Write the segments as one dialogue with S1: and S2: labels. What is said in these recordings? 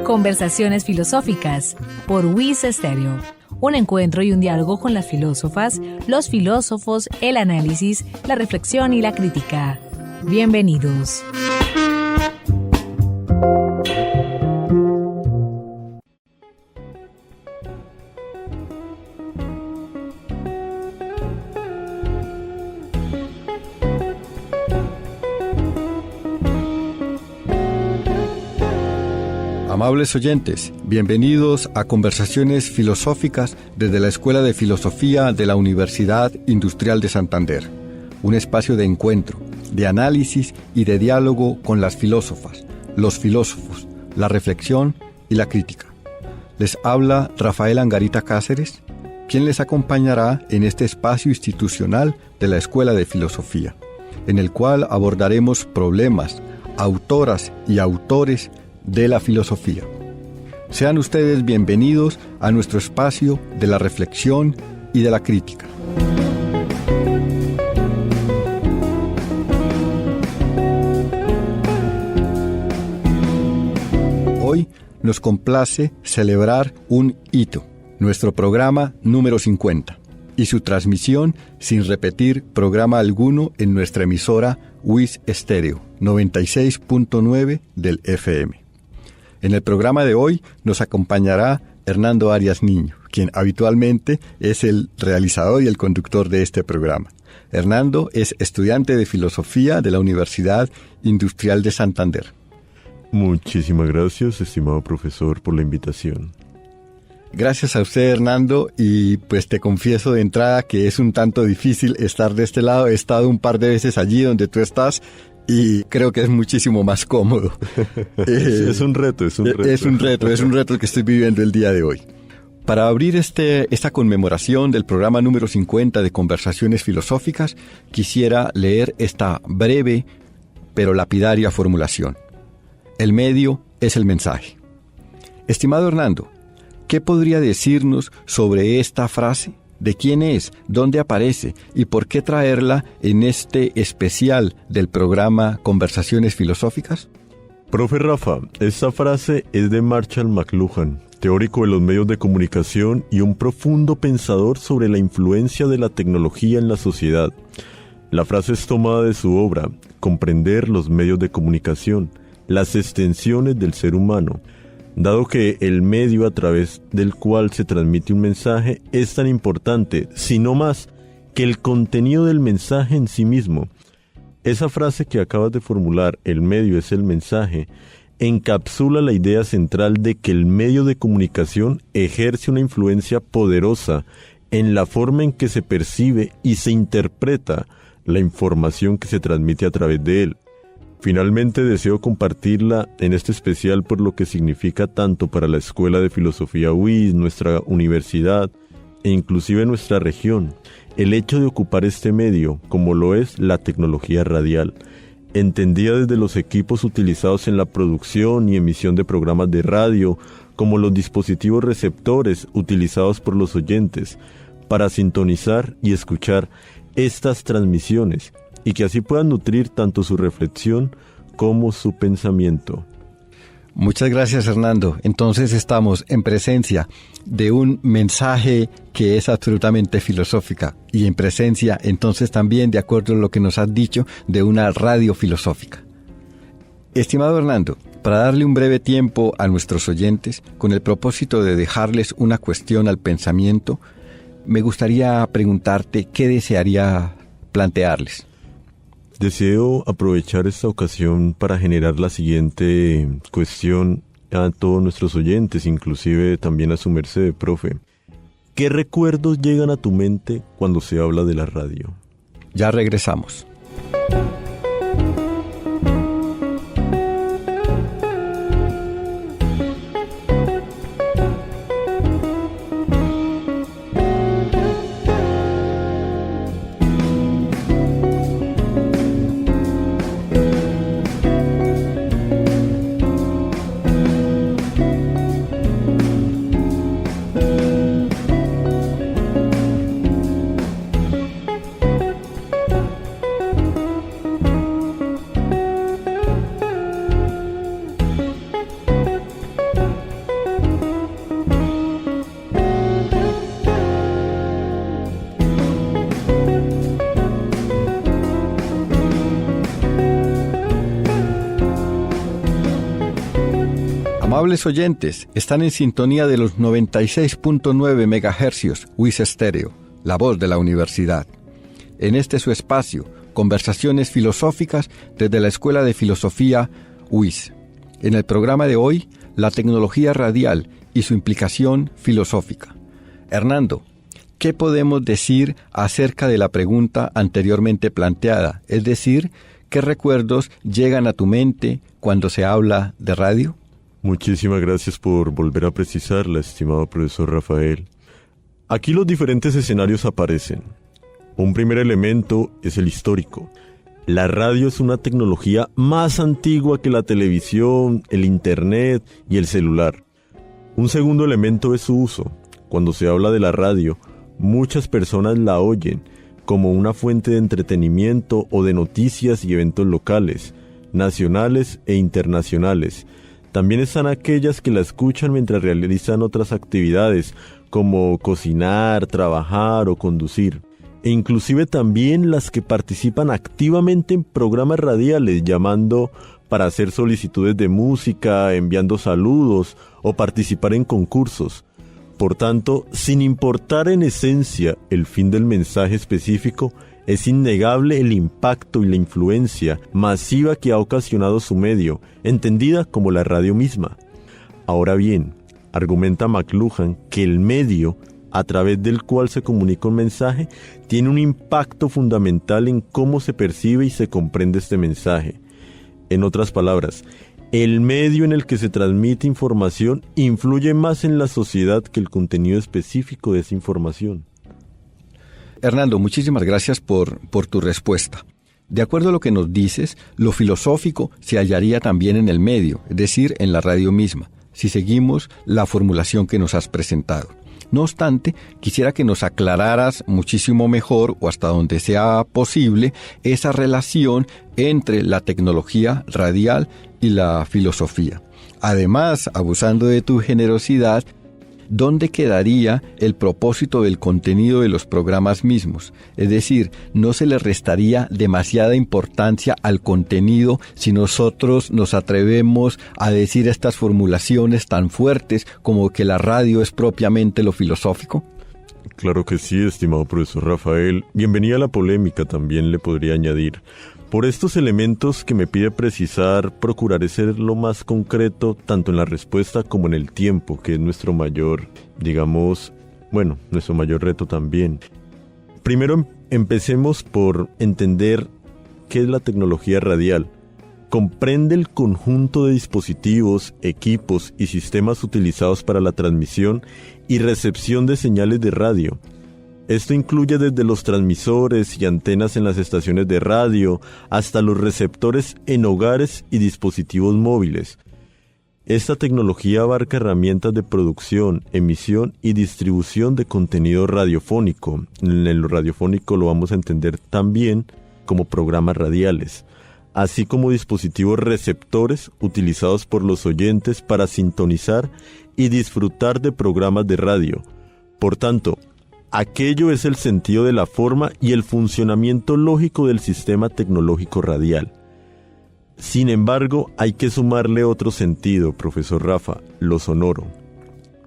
S1: Conversaciones filosóficas por WIS Estéreo. Un encuentro y un diálogo con las filósofas, los filósofos, el análisis, la reflexión y la crítica. Bienvenidos.
S2: Amables oyentes, bienvenidos a Conversaciones Filosóficas desde la Escuela de Filosofía de la Universidad Industrial de Santander. Un espacio de encuentro, de análisis y de diálogo con las filósofas, los filósofos, la reflexión y la crítica. Les habla Rafael Angarita Cáceres, quien les acompañará en este espacio institucional de la Escuela de Filosofía, en el cual abordaremos problemas, autoras y autores de la filosofía. Sean ustedes bienvenidos a nuestro espacio de la reflexión y de la crítica. Hoy nos complace celebrar un hito, nuestro programa número 50, y su transmisión sin repetir programa alguno en nuestra emisora WIS Estéreo 96.9 del FM. En el programa de hoy nos acompañará Hernando Arias Niño, quien habitualmente es el realizador y el conductor de este programa. Hernando es estudiante de Filosofía de la Universidad Industrial de Santander.
S3: Muchísimas gracias, estimado profesor, por la invitación.
S2: Gracias a usted, Hernando, y pues te confieso de entrada que es un tanto difícil estar de este lado. He estado un par de veces allí donde tú estás y creo que es muchísimo más cómodo.
S3: Es un reto.
S2: Es un reto el que estoy viviendo el día de hoy. Para abrir esta conmemoración del programa número 50 de Conversaciones Filosóficas, quisiera leer esta breve pero lapidaria formulación. El medio es el mensaje. Estimado Hernando, ¿qué podría decirnos sobre esta frase? ¿De quién es? ¿Dónde aparece? ¿Y por qué traerla en este especial del programa Conversaciones Filosóficas?
S3: Profe Rafa, esta frase es de Marshall McLuhan, teórico de los medios de comunicación y un profundo pensador sobre la influencia de la tecnología en la sociedad. La frase es tomada de su obra, Comprender los medios de comunicación, las extensiones del ser humano, dado que el medio a través del cual se transmite un mensaje es tan importante, si no más, que el contenido del mensaje en sí mismo. Esa frase que acabas de formular, el medio es el mensaje, encapsula la idea central de que el medio de comunicación ejerce una influencia poderosa en la forma en que se percibe y se interpreta la información que se transmite a través de él. Finalmente deseo compartirla en este especial por lo que significa tanto para la Escuela de Filosofía WIS, nuestra universidad e inclusive nuestra región, el hecho de ocupar este medio, como lo es la tecnología radial, entendida desde los equipos utilizados en la producción y emisión de programas de radio, como los dispositivos receptores utilizados por los oyentes, para sintonizar y escuchar estas transmisiones, y que así puedan nutrir tanto su reflexión como su pensamiento.
S2: Muchas gracias, Hernando. Entonces estamos en presencia de un mensaje que es absolutamente filosófica y en presencia entonces también, de acuerdo a lo que nos has dicho, de una radio filosófica. Estimado Hernando, para darle un breve tiempo a nuestros oyentes, con el propósito de dejarles una cuestión al pensamiento, me gustaría preguntarte qué desearía plantearles.
S3: Deseo aprovechar esta ocasión para generar la siguiente cuestión a todos nuestros oyentes, inclusive también a su merced, profe. ¿Qué recuerdos llegan a tu mente cuando se habla de la radio?
S2: Ya regresamos. Amables oyentes, están en sintonía de los 96.9 MHz WIS Estéreo, la voz de la universidad. En este su espacio, Conversaciones Filosóficas desde la Escuela de Filosofía WIS. En el programa de hoy, la tecnología radial y su implicación filosófica. Hernando, ¿qué podemos decir acerca de la pregunta anteriormente planteada? Es decir, ¿qué recuerdos llegan a tu mente cuando se habla de radio?
S3: Muchísimas gracias por volver a precisarla, estimado profesor Rafael. Aquí los diferentes escenarios aparecen. Un primer elemento es el histórico. La radio es una tecnología más antigua que la televisión, el internet y el celular. Un segundo elemento es su uso. Cuando se habla de la radio, muchas personas la oyen como una fuente de entretenimiento o de noticias y eventos locales, nacionales e internacionales. También están aquellas que la escuchan mientras realizan otras actividades, como cocinar, trabajar o conducir. E inclusive también las que participan activamente en programas radiales, llamando para hacer solicitudes de música, enviando saludos o participar en concursos. Por tanto, sin importar en esencia el fin del mensaje específico, es innegable el impacto y la influencia masiva que ha ocasionado su medio, entendida como la radio misma. Ahora bien, argumenta McLuhan que el medio, a través del cual se comunica un mensaje, tiene un impacto fundamental en cómo se percibe y se comprende este mensaje. En otras palabras, el medio en el que se transmite información influye más en la sociedad que el contenido específico de esa información.
S2: Hernando, muchísimas gracias por tu respuesta. De acuerdo a lo que nos dices, lo filosófico se hallaría también en el medio, es decir, en la radio misma, si seguimos la formulación que nos has presentado. No obstante, quisiera que nos aclararas muchísimo mejor, o hasta donde sea posible, esa relación entre la tecnología radial y la filosofía. Además, abusando de tu generosidad, ¿dónde quedaría el propósito del contenido de los programas mismos? Es decir, ¿no se le restaría demasiada importancia al contenido si nosotros nos atrevemos a decir estas formulaciones tan fuertes como que la radio es propiamente lo filosófico?
S3: Claro que sí, estimado profesor Rafael. Bienvenida a la polémica, también le podría añadir. Por estos elementos que me pide precisar, procuraré ser lo más concreto tanto en la respuesta como en el tiempo, que es nuestro mayor, nuestro mayor reto también. Primero empecemos por entender qué es la tecnología radial. Comprende el conjunto de dispositivos, equipos y sistemas utilizados para la transmisión y recepción de señales de radio. Esto incluye desde los transmisores y antenas en las estaciones de radio hasta los receptores en hogares y dispositivos móviles. Esta tecnología abarca herramientas de producción, emisión y distribución de contenido radiofónico. En lo radiofónico lo vamos a entender también como programas radiales, así como dispositivos receptores utilizados por los oyentes para sintonizar y disfrutar de programas de radio. Por tanto, aquello es el sentido de la forma y el funcionamiento lógico del sistema tecnológico radial. Sin embargo, hay que sumarle otro sentido, profesor Rafa, lo sonoro.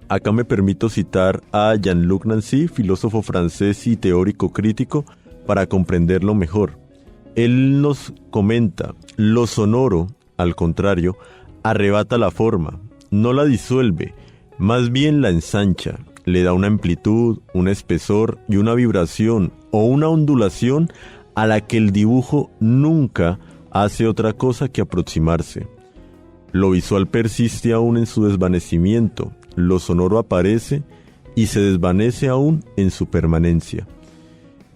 S3: Acá me permito citar a Jean-Luc Nancy, filósofo francés y teórico crítico, para comprenderlo mejor. Él nos comenta, lo sonoro, al contrario, arrebata la forma, no la disuelve, más bien la ensancha. Le da una amplitud, un espesor y una vibración o una ondulación a la que el dibujo nunca hace otra cosa que aproximarse. Lo visual persiste aún en su desvanecimiento, lo sonoro aparece y se desvanece aún en su permanencia.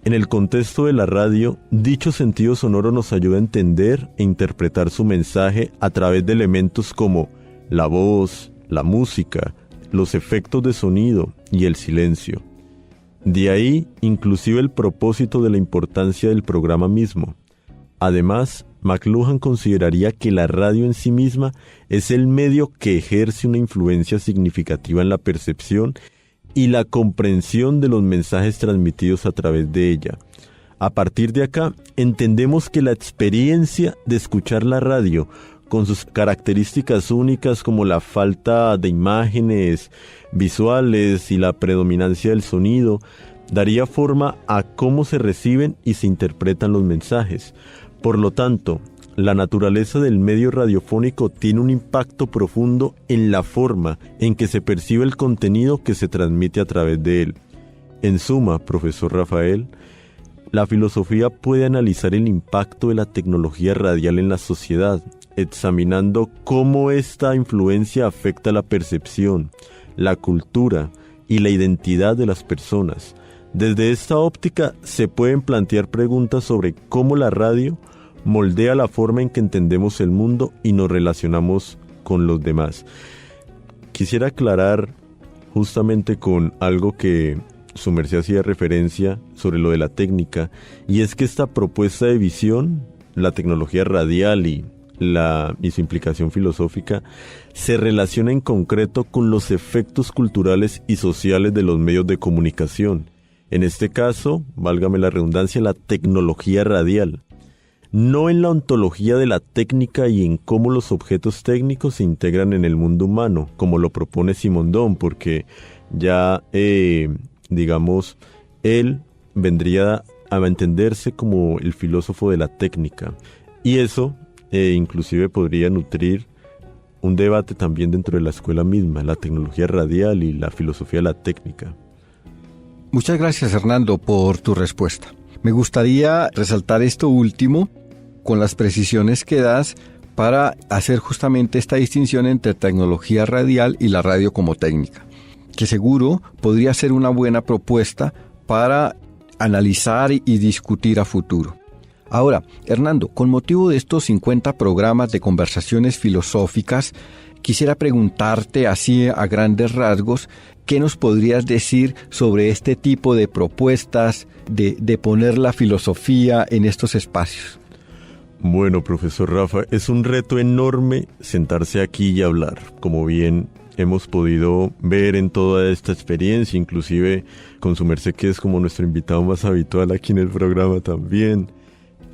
S3: En el contexto de la radio, dicho sentido sonoro nos ayuda a entender e interpretar su mensaje a través de elementos como la voz, la música, los efectos de sonido y el silencio. De ahí, inclusive el propósito de la importancia del programa mismo. Además, McLuhan consideraría que la radio en sí misma es el medio que ejerce una influencia significativa en la percepción y la comprensión de los mensajes transmitidos a través de ella. A partir de acá, entendemos que la experiencia de escuchar la radio con sus características únicas como la falta de imágenes visuales y la predominancia del sonido, daría forma a cómo se reciben y se interpretan los mensajes. Por lo tanto, la naturaleza del medio radiofónico tiene un impacto profundo en la forma en que se percibe el contenido que se transmite a través de él. En suma, profesor Rafael, la filosofía puede analizar el impacto de la tecnología radial en la sociedad, examinando cómo esta influencia afecta la percepción, la cultura y la identidad de las personas. Desde esta óptica se pueden plantear preguntas sobre cómo la radio moldea la forma en que entendemos el mundo y nos relacionamos con los demás. Quisiera aclarar justamente con algo que su merced hacía referencia sobre lo de la técnica, y es que esta propuesta de visión, la tecnología radial y su implicación filosófica, se relaciona en concreto con los efectos culturales y sociales de los medios de comunicación. En este caso, válgame la redundancia, la tecnología radial. No en la ontología de la técnica y en cómo los objetos técnicos se integran en el mundo humano, como lo propone Simondon, porque ya, digamos, él vendría a entenderse como el filósofo de la técnica. Y eso inclusive podría nutrir un debate también dentro de la escuela misma, la tecnología radial y la filosofía de la técnica.
S2: Muchas gracias, Hernando, por tu respuesta. Me gustaría resaltar esto último con las precisiones que das para hacer justamente esta distinción entre tecnología radial y la radio como técnica, que seguro podría ser una buena propuesta para analizar y discutir a futuro. Ahora, Hernando, con motivo de estos 50 programas de conversaciones filosóficas, quisiera preguntarte así a grandes rasgos, ¿qué nos podrías decir sobre este tipo de propuestas de poner la filosofía en estos espacios?
S3: Bueno, profesor Rafa, es un reto enorme sentarse aquí y hablar, como bien hemos podido ver en toda esta experiencia, inclusive con su merced, que es como nuestro invitado más habitual aquí en el programa también.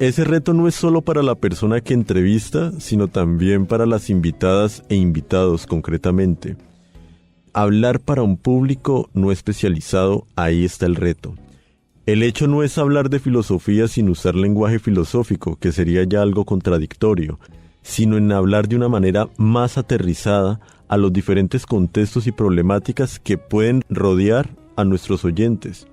S3: Ese reto no es solo para la persona que entrevista, sino también para las invitadas e invitados concretamente. Hablar para un público no especializado, ahí está el reto. El hecho no es hablar de filosofía sin usar lenguaje filosófico, que sería ya algo contradictorio, sino en hablar de una manera más aterrizada a los diferentes contextos y problemáticas que pueden rodear a nuestros oyentes.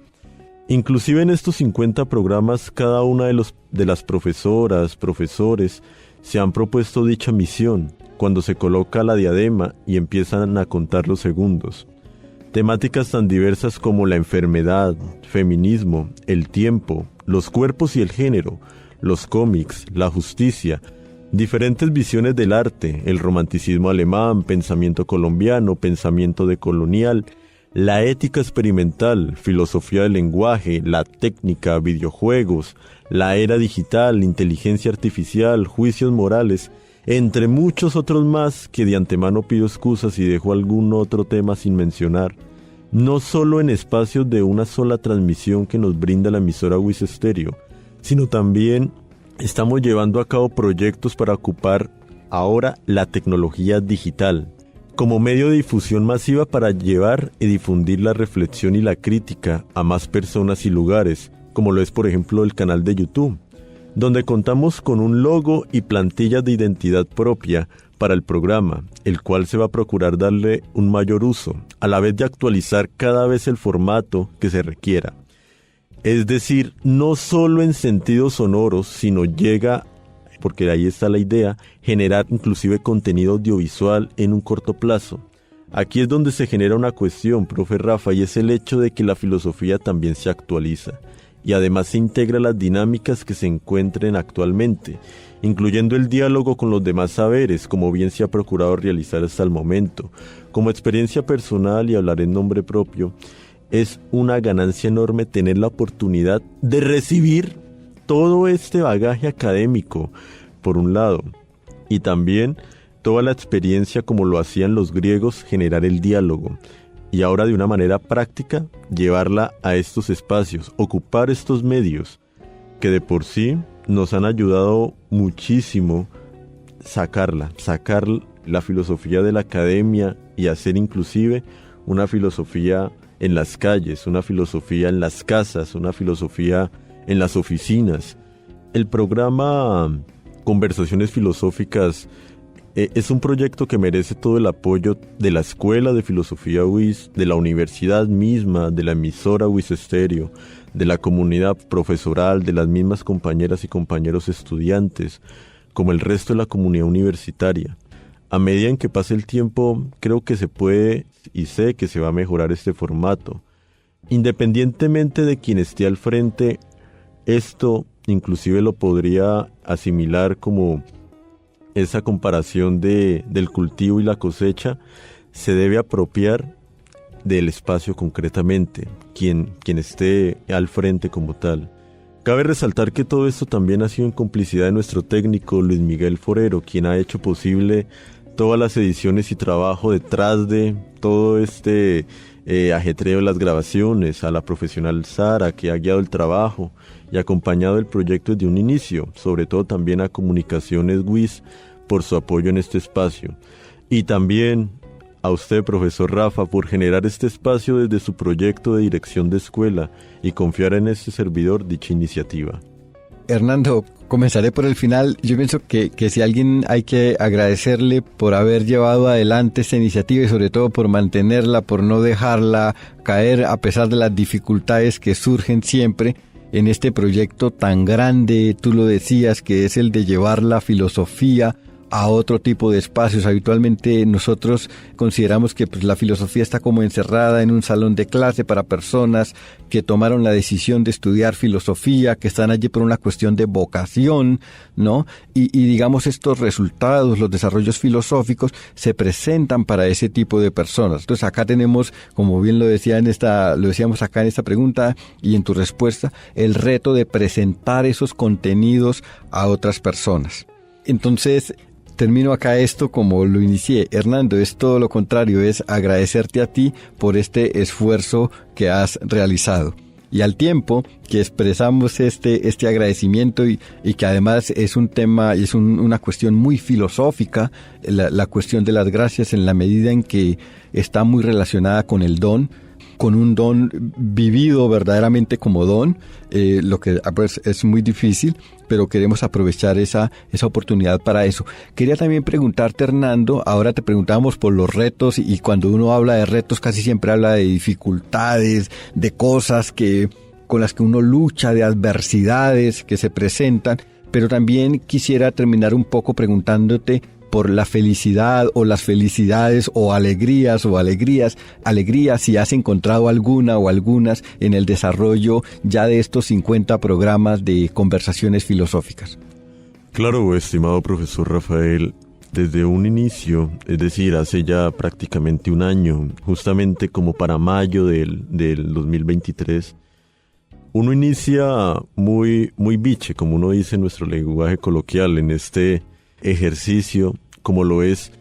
S3: Inclusive en estos 50 programas, cada una de las profesoras, profesores, se han propuesto dicha misión, cuando se coloca la diadema y empiezan a contar los segundos. Temáticas tan diversas como la enfermedad, feminismo, el tiempo, los cuerpos y el género, los cómics, la justicia, diferentes visiones del arte, el romanticismo alemán, pensamiento colombiano, pensamiento decolonial, la ética experimental, filosofía del lenguaje, la técnica, videojuegos, la era digital, inteligencia artificial, juicios morales, entre muchos otros más que de antemano pido excusas y dejo algún otro tema sin mencionar. No solo en espacios de una sola transmisión que nos brinda la emisora WIS Estéreo, sino también estamos llevando a cabo proyectos para ocupar ahora la tecnología digital como medio de difusión masiva para llevar y difundir la reflexión y la crítica a más personas y lugares, como lo es por ejemplo el canal de YouTube, donde contamos con un logo y plantillas de identidad propia para el programa, el cual se va a procurar darle un mayor uso, a la vez de actualizar cada vez el formato que se requiera. Es decir, no solo en sentidos sonoros, sino llega, porque ahí está la idea, generar inclusive contenido audiovisual en un corto plazo. Aquí es donde se genera una cuestión, profe Rafa, y es el hecho de que la filosofía también se actualiza y además se integra a las dinámicas que se encuentren actualmente, incluyendo el diálogo con los demás saberes, como bien se ha procurado realizar hasta el momento. Como experiencia personal, y hablaré en nombre propio, es una ganancia enorme tener la oportunidad de recibir todo este bagaje académico, por un lado, y también toda la experiencia como lo hacían los griegos, generar el diálogo, y ahora de una manera práctica llevarla a estos espacios, ocupar estos medios que de por sí nos han ayudado muchísimo sacar la filosofía de la academia y hacer inclusive una filosofía en las calles, una filosofía en las casas, una filosofía en las oficinas. El programa Conversaciones Filosóficas es un proyecto que merece todo el apoyo de la Escuela de Filosofía UIS, de la universidad misma, de la emisora UIS Estéreo, de la comunidad profesoral, de las mismas compañeras y compañeros estudiantes, como el resto de la comunidad universitaria. A medida en que pase el tiempo, creo que se puede y sé que se va a mejorar este formato. Independientemente de quien esté al frente, esto inclusive lo podría asimilar como esa comparación del cultivo y la cosecha. Se debe apropiar del espacio concretamente, quien esté al frente como tal. Cabe resaltar que todo esto también ha sido en complicidad de nuestro técnico Luis Miguel Forero, quien ha hecho posible todas las ediciones y trabajo detrás de todo este ajetreo de las grabaciones, a la profesional Sara, que ha guiado el trabajo y acompañado el proyecto desde un inicio, sobre todo también a Comunicaciones WIS por su apoyo en este espacio. Y también a usted, profesor Rafa, por generar este espacio desde su proyecto de dirección de escuela y confiar en este servidor dicha iniciativa.
S2: Hernando, comenzaré por el final. Yo pienso que si alguien hay que agradecerle por haber llevado adelante esta iniciativa y sobre todo por mantenerla, por no dejarla caer a pesar de las dificultades que surgen siempre en este proyecto tan grande, tú lo decías, que es el de llevar la filosofía a otro tipo de espacios. Habitualmente nosotros consideramos que la filosofía está como encerrada en un salón de clase para personas que tomaron la decisión de estudiar filosofía, que están allí por una cuestión de vocación, ¿no? Y digamos estos resultados, los desarrollos filosóficos, se presentan para ese tipo de personas. Entonces acá tenemos, como bien lo decíamos acá en esta pregunta y en tu respuesta, el reto de presentar esos contenidos a otras personas. Entonces, termino acá esto como lo inicié. Hernando, es todo lo contrario, es agradecerte a ti por este esfuerzo que has realizado. Y al tiempo que expresamos este agradecimiento y que además es un tema, es una cuestión muy filosófica, la cuestión de las gracias en la medida en que está muy relacionada con el don, con un don vivido verdaderamente como don, lo que pues, es muy difícil, pero queremos aprovechar esa oportunidad para eso. Quería también preguntarte, Hernando, ahora te preguntábamos por los retos, y cuando uno habla de retos casi siempre habla de dificultades, de cosas con las que uno lucha, de adversidades que se presentan, pero también quisiera terminar un poco preguntándote por la felicidad o las felicidades o alegrías, si has encontrado alguna o algunas en el desarrollo ya de estos 50 programas de conversaciones filosóficas.
S3: Claro, estimado profesor Rafael, desde un inicio, es decir, hace ya prácticamente un año, justamente como para mayo del 2023, uno inicia muy biche, como uno dice en nuestro lenguaje coloquial, en este ejercicio, como lo es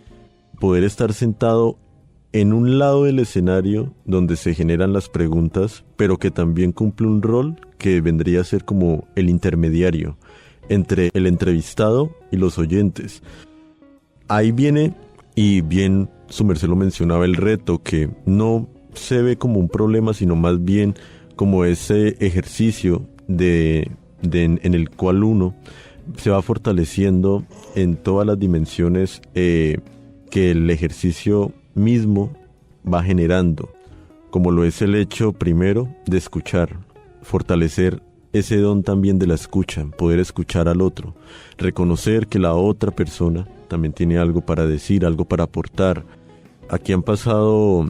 S3: poder estar sentado en un lado del escenario donde se generan las preguntas, pero que también cumple un rol que vendría a ser como el intermediario entre el entrevistado y los oyentes. Ahí viene, y bien su merced lo mencionaba, el reto, que no se ve como un problema, sino más bien como ese ejercicio en el cual uno se va fortaleciendo en todas las dimensiones que el ejercicio mismo va generando, como lo es el hecho primero de escuchar, fortalecer ese don también de la escucha, poder escuchar al otro, reconocer que la otra persona también tiene algo para decir, algo para aportar. Aquí han pasado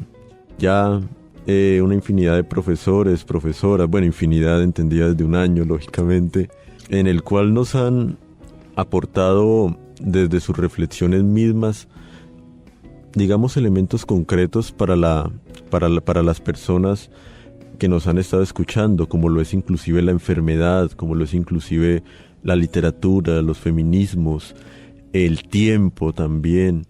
S3: ya una infinidad de profesores, profesoras, infinidad entendida desde un año, lógicamente, en el cual nos han aportado desde sus reflexiones mismas, digamos, elementos concretos para las personas que nos han estado escuchando, como lo es inclusive la enfermedad, como lo es inclusive la literatura, los feminismos, el tiempo también,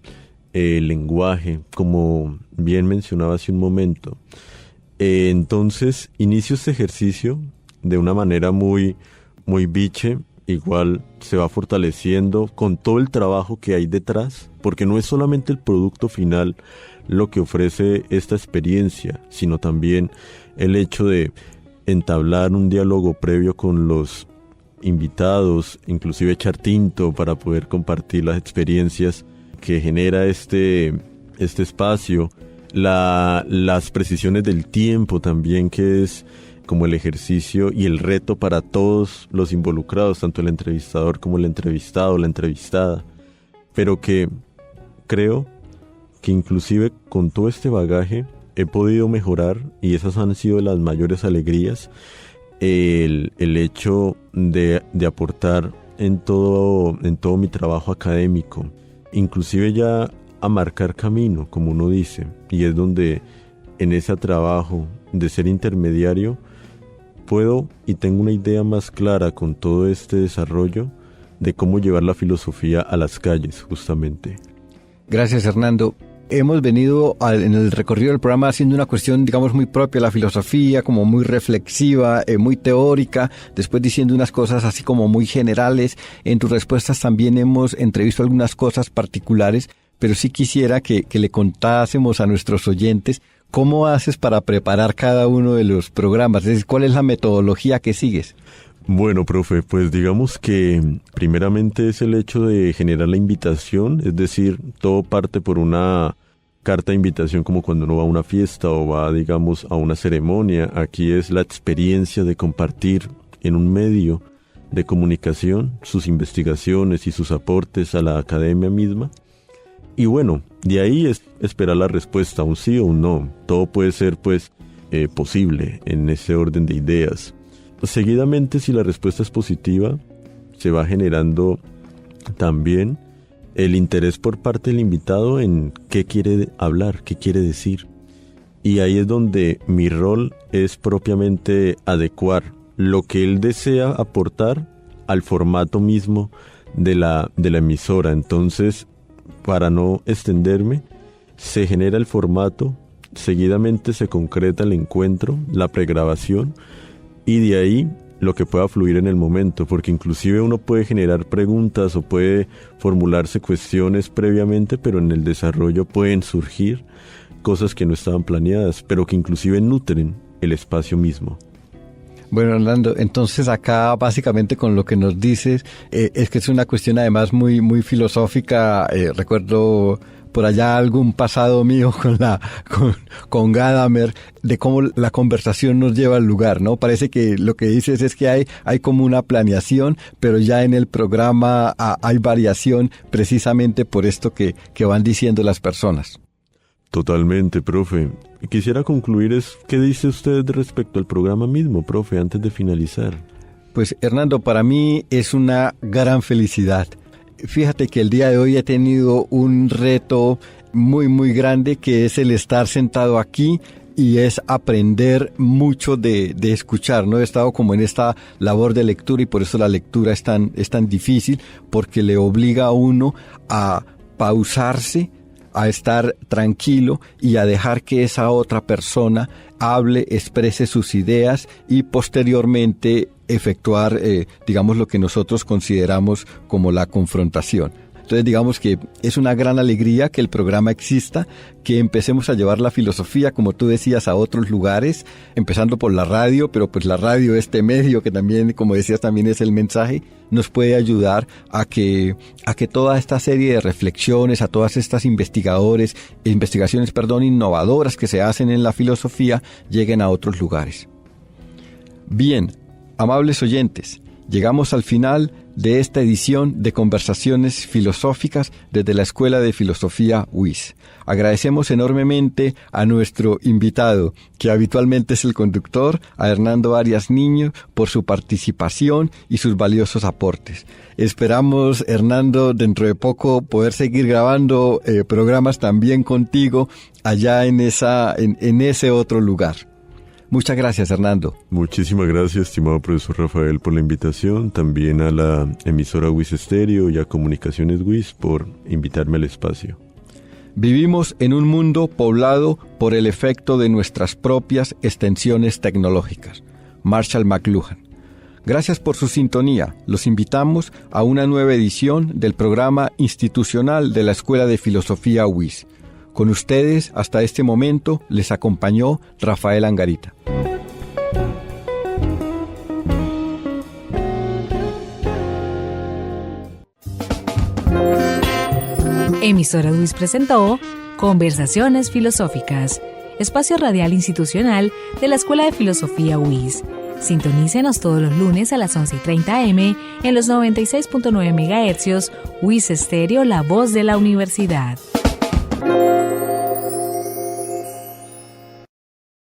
S3: el lenguaje, como bien mencionaba hace un momento. Entonces, inicio este ejercicio de una manera muy biche, igual se va fortaleciendo con todo el trabajo que hay detrás, porque no es solamente el producto final lo que ofrece esta experiencia, sino también el hecho de entablar un diálogo previo con los invitados, inclusive echar tinto para poder compartir las experiencias que genera este espacio, las precisiones del tiempo también, que es como el ejercicio y el reto para todos los involucrados, tanto el entrevistador como el entrevistado, la entrevistada, pero que creo que inclusive con todo este bagaje he podido mejorar, y esas han sido las mayores alegrías, el hecho de aportar en todo mi trabajo académico, inclusive ya a marcar camino, como uno dice, y es donde en ese trabajo de ser intermediario puedo y tengo una idea más clara con todo este desarrollo de cómo llevar la filosofía a las calles, justamente.
S2: Gracias, Hernando. Hemos venido en el recorrido del programa haciendo una cuestión, digamos, muy propia de la filosofía, como muy reflexiva, muy teórica, después diciendo unas cosas así como muy generales. En tus respuestas también hemos entrevisto algunas cosas particulares, pero sí quisiera que le contásemos a nuestros oyentes cómo haces para preparar cada uno de los programas, es decir, cuál es la metodología que sigues.
S3: Bueno, profe, pues digamos que primeramente es el hecho de generar la invitación, es decir, todo parte por una carta de invitación, como cuando uno va a una fiesta o va, digamos, a una ceremonia. Aquí es la experiencia de compartir en un medio de comunicación sus investigaciones y sus aportes a la academia misma. Y bueno, de ahí es esperar la respuesta, un sí o un no. Todo puede ser, pues, posible en ese orden de ideas. Seguidamente, si la respuesta es positiva, se va generando también el interés por parte del invitado en qué quiere hablar, qué quiere decir. Y ahí es donde mi rol es propiamente adecuar lo que él desea aportar al formato mismo de la emisora. Entonces, para no extenderme, se genera el formato, seguidamente se concreta el encuentro, la pregrabación, y de ahí lo que pueda fluir en el momento, porque inclusive uno puede generar preguntas o puede formularse cuestiones previamente, pero en el desarrollo pueden surgir cosas que no estaban planeadas, pero que inclusive nutren el espacio mismo.
S2: Bueno, Orlando, entonces acá básicamente con lo que nos dices es que es una cuestión además muy, muy filosófica. Recuerdo por allá algún pasado mío con Gadamer, de cómo la conversación nos lleva al lugar, ¿no? Parece que lo que dices es que hay como una planeación, pero ya en el programa hay variación precisamente por esto que van diciendo las personas.
S3: Totalmente, profe. Quisiera concluir ¿qué dice usted respecto al programa mismo, profe, antes de finalizar?
S2: Pues, Hernando, para mí es una gran felicidad. Fíjate que el día de hoy he tenido un reto muy, muy grande, que es el estar sentado aquí y es aprender mucho de escuchar, ¿no? He estado como en esta labor de lectura y por eso la lectura es tan difícil, porque le obliga a uno a pausarse, a estar tranquilo y a dejar que esa otra persona hable, exprese sus ideas y posteriormente efectuar, digamos, lo que nosotros consideramos como la confrontación. Entonces, digamos que es una gran alegría que el programa exista, que empecemos a llevar la filosofía, como tú decías, a otros lugares, empezando por la radio, pero pues la radio, este medio que también, como decías, también es el mensaje, nos puede ayudar a que toda esta serie de reflexiones, a todas estas investigaciones, innovadoras que se hacen en la filosofía, lleguen a otros lugares. Bien, amables oyentes, llegamos al final de esta edición de Conversaciones Filosóficas desde la Escuela de Filosofía UIS. Agradecemos enormemente a nuestro invitado, que habitualmente es el conductor, a Hernando Arias Niño, por su participación y sus valiosos aportes. Esperamos, Hernando, dentro de poco poder seguir grabando programas también contigo allá en ese otro lugar. Muchas gracias, Hernando.
S3: Muchísimas gracias, estimado profesor Rafael, por la invitación, también a la emisora WIS Estéreo y a Comunicaciones WIS por invitarme al espacio.
S2: Vivimos en un mundo poblado por el efecto de nuestras propias extensiones tecnológicas. Marshall McLuhan. Gracias por su sintonía. Los invitamos a una nueva edición del programa institucional de la Escuela de Filosofía UIS. Con ustedes, hasta este momento, les acompañó Rafael Angarita.
S1: Emisora UIS presentó Conversaciones Filosóficas, espacio radial institucional de la Escuela de Filosofía UIS. Sintonícenos todos los lunes a las 11:30 am en los 96.9 MHz, UIS Estéreo, la voz de la universidad.